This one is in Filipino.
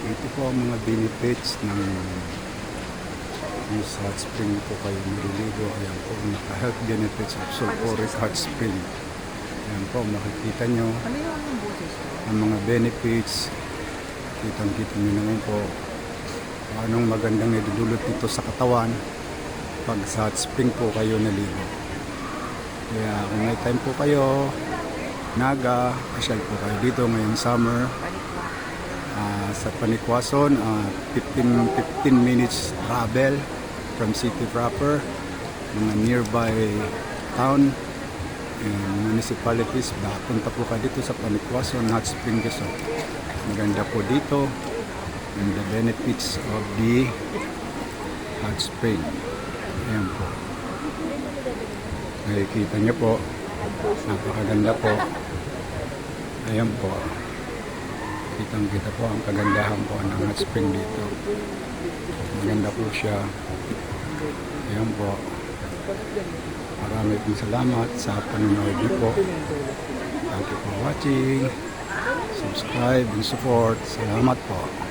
Ito po ang mga benefits ng sa hot spring po kayo nililigo. Ayan po, naka-health benefits of sulfuric hot spring. Ayan po, makikita nyo ang mga benefits. Kitang-kita nyo naman po anong magandang nidudulot nito sa katawan pag sa hot spring po kayo naligo. Kaya kung may time po kayo, Naga, pasyal po kayo dito ngayong summer. Sa Panikwason, 15 minutes travel from city proper, mga nearby town and municipalities. Punta po kayo dito sa Panikwason Hot Spring Resort. Maganda po dito and the benefits of the hot spring. Ayan po, nakikita nyo po, napakaganda po. Ayan po, kitang-kita po ang kagandahan po ng hot spring dito. Maganda po siya. Ayan po. Marami pong salamat sa panonood niyo po. Thank you for watching. Subscribe and support. Salamat po.